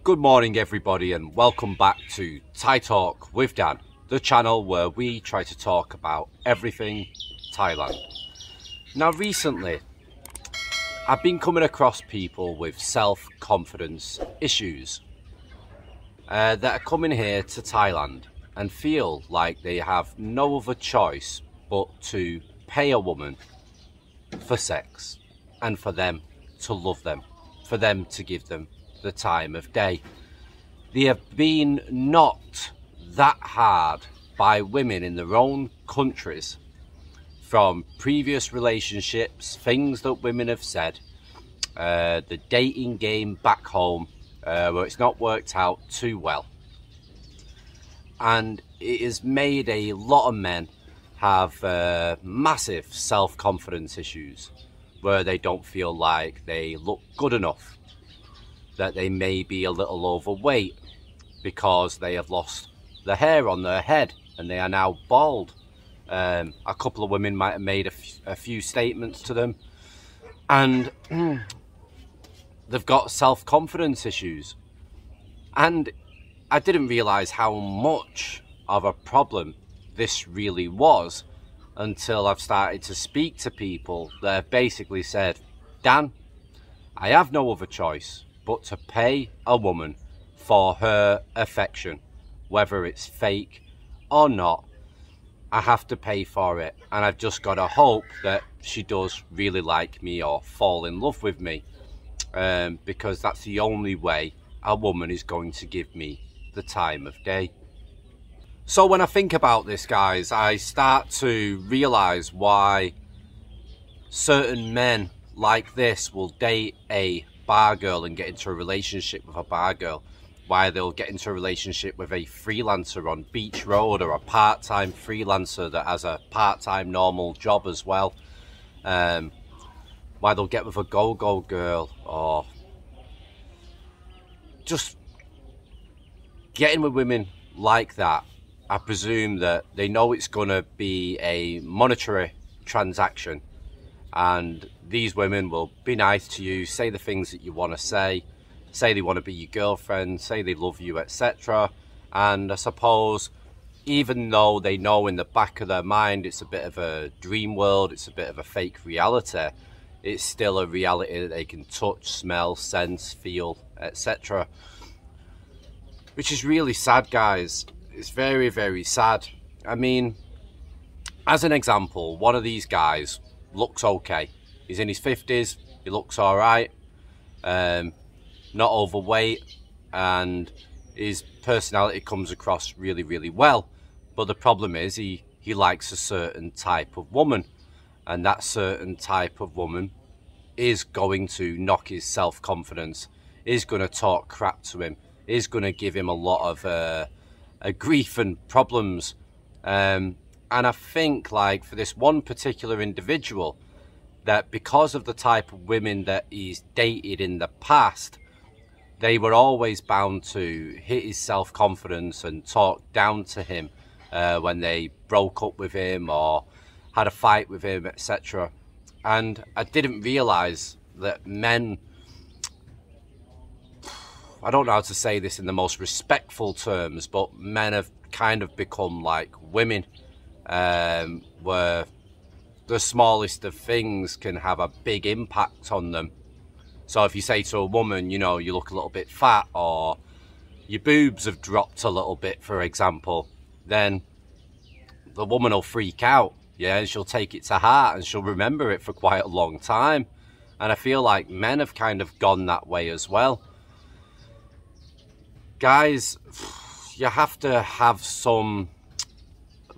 Good morning everybody and welcome back to Thai Talk with Dan, the channel where we try to talk about everything Thailand. Now recently I've been coming across people with self-confidence issues that are coming here to Thailand and feel like they have no other choice but to pay a woman for sex and for them to love them, for them to give them the time of day. They have been knocked that hard by women in their own countries from previous relationships, things that women have said, the dating game back home where it's not worked out too well. And it has made a lot of men have massive self-confidence issues where they don't feel like they look good enough, that they may be a little overweight because they have lost the hair on their head and they are now bald. A couple of women might have made a few statements to them and they've got self-confidence issues. And I didn't realise how much of a problem this really was until I've started to speak to people that have basically said, Dan, I have no other choice but to pay a woman for her affection, whether it's fake or not. I have to pay for it, and I've just got to hope that she does really like me or fall in love with me, because that's the only way a woman is going to give me the time of day. So when I think about this, guys, I start to realise why certain men like this will date a bar girl and get into a relationship with a bar girl, why they'll get into a relationship with a freelancer on Beach Road or a part-time freelancer that has a part-time normal job as well, why they'll get with a go-go girl, or just getting with women like that. I presume that they know it's going to be a monetary transaction, and these women will be nice to you, say the things that you want to say they want to be your girlfriend, say they love you, etc. And I suppose even though they know in the back of their mind it's a bit of a dream world, it's a bit of a fake reality, it's still a reality that they can touch, smell, sense, feel, etc. Which is really sad, guys. It's very, very sad. I mean, as an example, one of these guys looks okay. He's in his 50s, he looks alright, not overweight, and his personality comes across really, really well. But the problem is he likes a certain type of woman, and that certain type of woman is going to knock his self-confidence, is going to talk crap to him, is going to give him a lot of grief and problems. And I think, like, for this one particular individual, that because of the type of women that he's dated in the past, they were always bound to hit his self-confidence and talk down to him when they broke up with him or had a fight with him, etc. And I didn't realise that men, I don't know how to say this in the most respectful terms, but men have kind of become like women, where the smallest of things can have a big impact on them. So if you say to a woman, you know, you look a little bit fat, or your boobs have dropped a little bit, for example, then the woman will freak out, yeah, and she'll take it to heart and she'll remember it for quite a long time. And I feel like men have kind of gone that way as well. Guys, you have to have some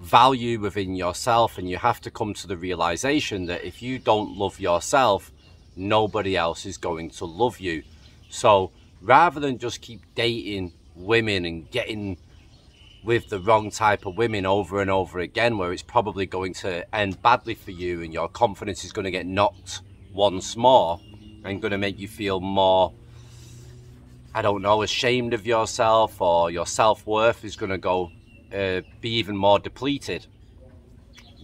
value within yourself, and you have to come to the realization that if you don't love yourself, nobody else is going to love you. So rather than just keep dating women and getting with the wrong type of women over and over again, where it's probably going to end badly for you and your confidence is going to get knocked once more and going to make you feel more, I don't know, ashamed of yourself, or your self-worth is going to go be even more depleted,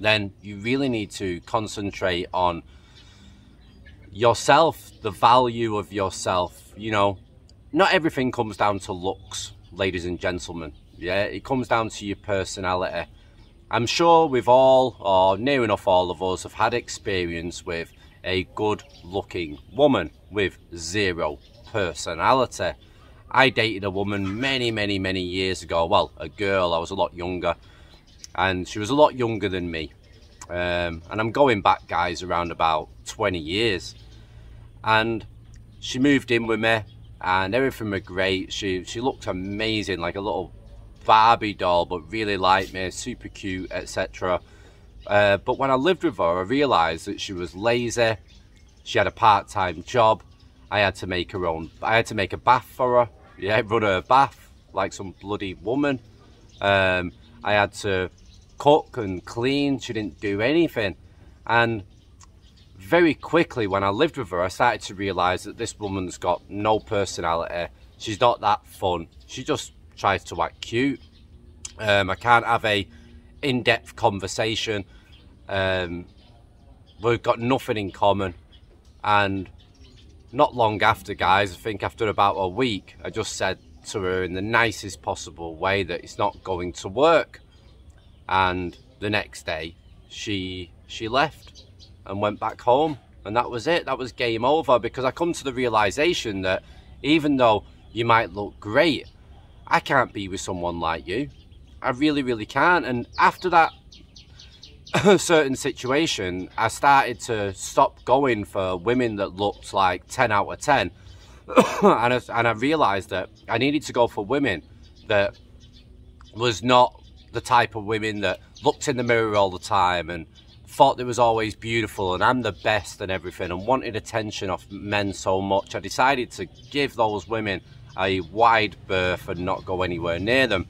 then you really need to concentrate on yourself, the value of yourself. You know, not everything comes down to looks, ladies and gentlemen. Yeah, it comes down to your personality. I'm sure we've all, or near enough all of us, have had experience with a good looking woman with zero personality. I dated a woman many years ago. Well, a girl, I was a lot younger, and she was a lot younger than me. And I'm going back, guys, around about 20 years. And she moved in with me, and everything was great. She looked amazing, like a little Barbie doll, but really liked me, super cute, etc. But when I lived with her, I realised that she was lazy. She had a part-time job. I had to make a bath for her. Yeah, run her a bath like some bloody woman. I had to cook and clean. She didn't do anything. And very quickly, when I lived with her, I started to realise that this woman's got no personality. She's not that fun. She just tries to act cute. I can't have a in-depth conversation. We've got nothing in common. And not long after, guys, I think after about a week, I just said to her in the nicest possible way that it's not going to work. And the next day, she left and went back home. And that was it. That was game over, because I come to the realisation that even though you might look great, I can't be with someone like you. I really can't. And after that certain situation, I started to stop going for women that looked like 10 out of 10. and I realised that I needed to go for women that was not the type of women that looked in the mirror all the time and thought they was always beautiful and I'm the best and everything, and wanted attention off men so much. I decided to give those women a wide berth and not go anywhere near them.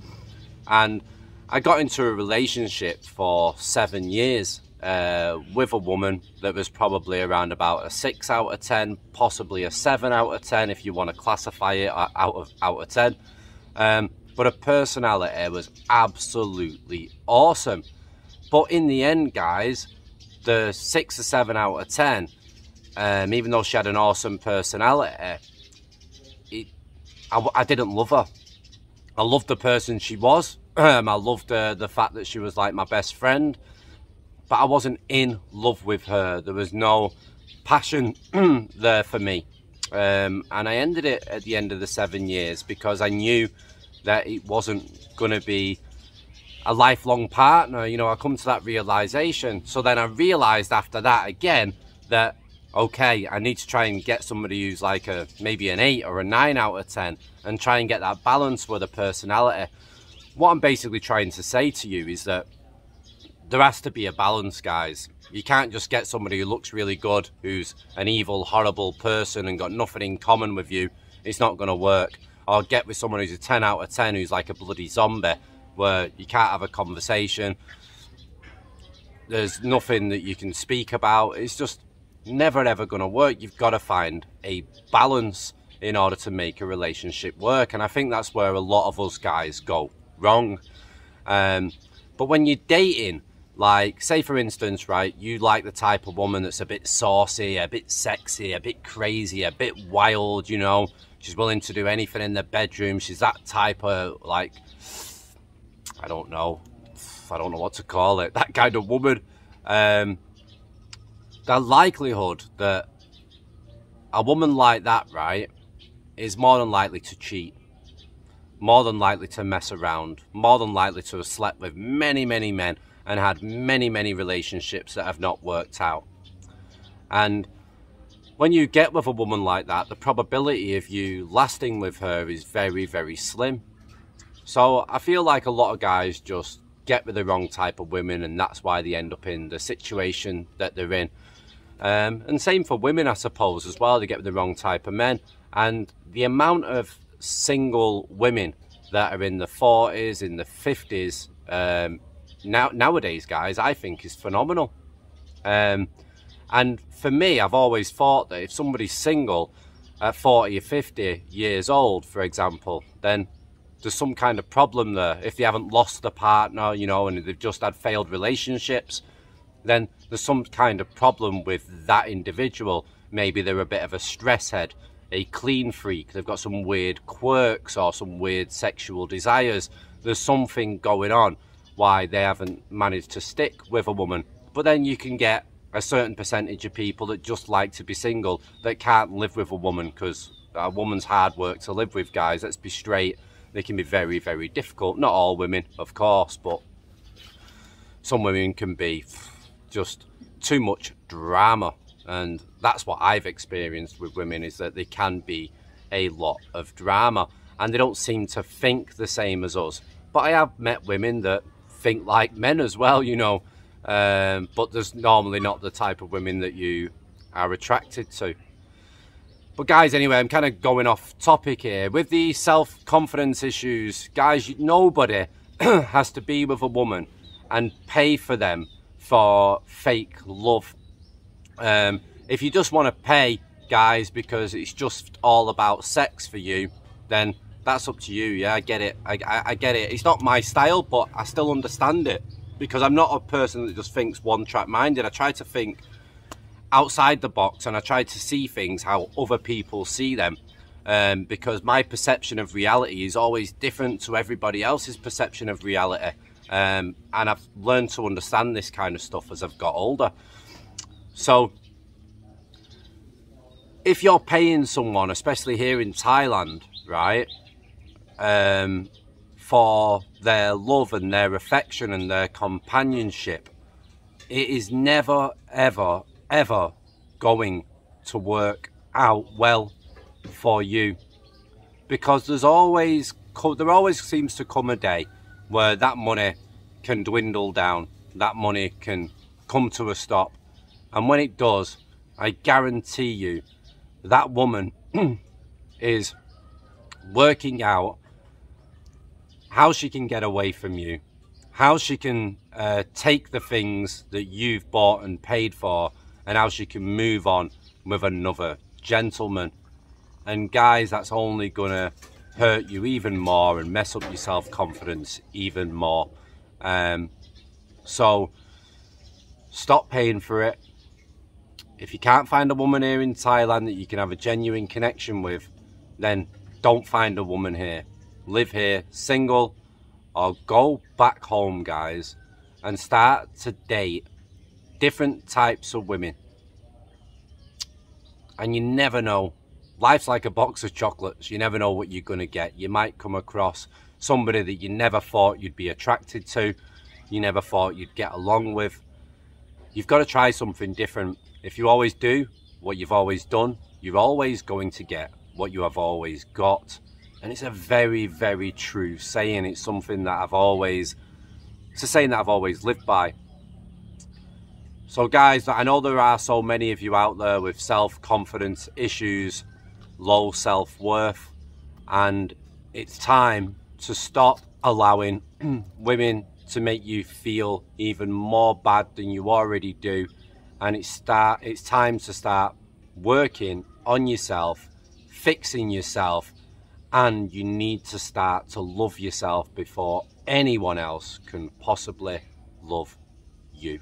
And I got into a relationship for 7 years with a woman that was probably around about a 6 out of 10, possibly a 7 out of 10 if you want to classify it out of 10. But her personality was absolutely awesome. But in the end, guys, the 6 or 7 out of 10, even though she had an awesome personality, I didn't love her. I loved the person she was. I loved the fact that she was like my best friend, but I wasn't in love with her. There was no passion there for me. And I ended it at the end of the 7 years because I knew that it wasn't going to be a lifelong partner. You know, I come to that realization. So then I realized after that again that, okay, I need to try and get somebody who's like maybe an 8 or a 9 out of 10 and try and get that balance with a personality. What I'm basically trying to say to you is that there has to be a balance, guys. You can't just get somebody who looks really good, who's an evil, horrible person and got nothing in common with you. It's not going to work. Or get with someone who's a 10 out of 10 who's like a bloody zombie, where you can't have a conversation. There's nothing that you can speak about. It's just never ever going to work. You've got to find a balance in order to make a relationship work. And I think that's where a lot of us guys go wrong. But when you're dating, like, say for instance, right, you like the type of woman that's a bit saucy, a bit sexy, a bit crazy, a bit wild, you know. She's willing to do anything in the bedroom. She's that type of, like, I don't know what to call it, that kind of woman. The likelihood that a woman like that, right, is more than likely to cheat, more than likely to mess around, more than likely to have slept with many men and had many relationships that have not worked out. And when you get with a woman like that, the probability of you lasting with her is very slim. So I feel like a lot of guys just get with the wrong type of women, and that's why they end up in the situation that they're in. And same for women, I suppose, as well. They get with the wrong type of men. And the amount of single women that are in the 40s, in the 50s, nowadays, guys, I think is phenomenal. And for me, I've always thought that if somebody's single at 40 or 50 years old, for example, then there's some kind of problem there. If they haven't lost a partner, you know, and they've just had failed relationships, then there's some kind of problem with that individual. Maybe they're a bit of a stress head. a clean freak, they've got some weird quirks or some weird sexual desires. There's something going on why they haven't managed to stick with a woman. But then you can get a certain percentage of people that just like to be single, that can't live with a woman, because a woman's hard work to live with, guys. Let's be straight. They can be very, very difficult. Not all women, of course, but some women can be just too much drama. And that's what I've experienced with women, is that they can be a lot of drama and they don't seem to think the same as us. But I have met women that think like men as well, you know, but there's normally not the type of women that you are attracted to. But guys, anyway, I'm kind of going off topic here. With the self-confidence issues, guys, nobody has to be with a woman and pay for them for fake love. If you just want to pay, guys, because it's just all about sex for you, then that's up to you. Yeah, I get it. I get it. It's not my style, but I still understand it, because I'm not a person that just thinks one-track minded. I try to think outside the box, and I try to see things how other people see them, because my perception of reality is always different to everybody else's perception of reality. And I've learned to understand this kind of stuff as I've got older. So if you're paying someone, especially here in Thailand, right, for their love and their affection and their companionship, it is never, ever, ever going to work out well for you, because there always seems to come a day where that money can dwindle down, that money can come to a stop, and when it does, I guarantee you that woman is working out how she can get away from you, how she can take the things that you've bought and paid for, and how she can move on with another gentleman. And guys, that's only gonna hurt you even more and mess up your self-confidence even more. So stop paying for it. If you can't find a woman here in Thailand that you can have a genuine connection with, then don't find a woman here. Live here single, or go back home, guys, and start to date different types of women. And you never know. Life's like a box of chocolates. You never know what you're going to get. You might come across somebody that you never thought you'd be attracted to, you never thought you'd get along with. You've got to try something different. If you always do what you've always done, you're always going to get what you have always got. And it's a very, very true saying. It's something that it's a saying that I've always lived by. So guys, I know there are so many of you out there with self-confidence issues, low self-worth, and it's time to stop allowing women to make you feel even more bad than you already do. And it's time to start working on yourself, fixing yourself, and you need to start to love yourself before anyone else can possibly love you.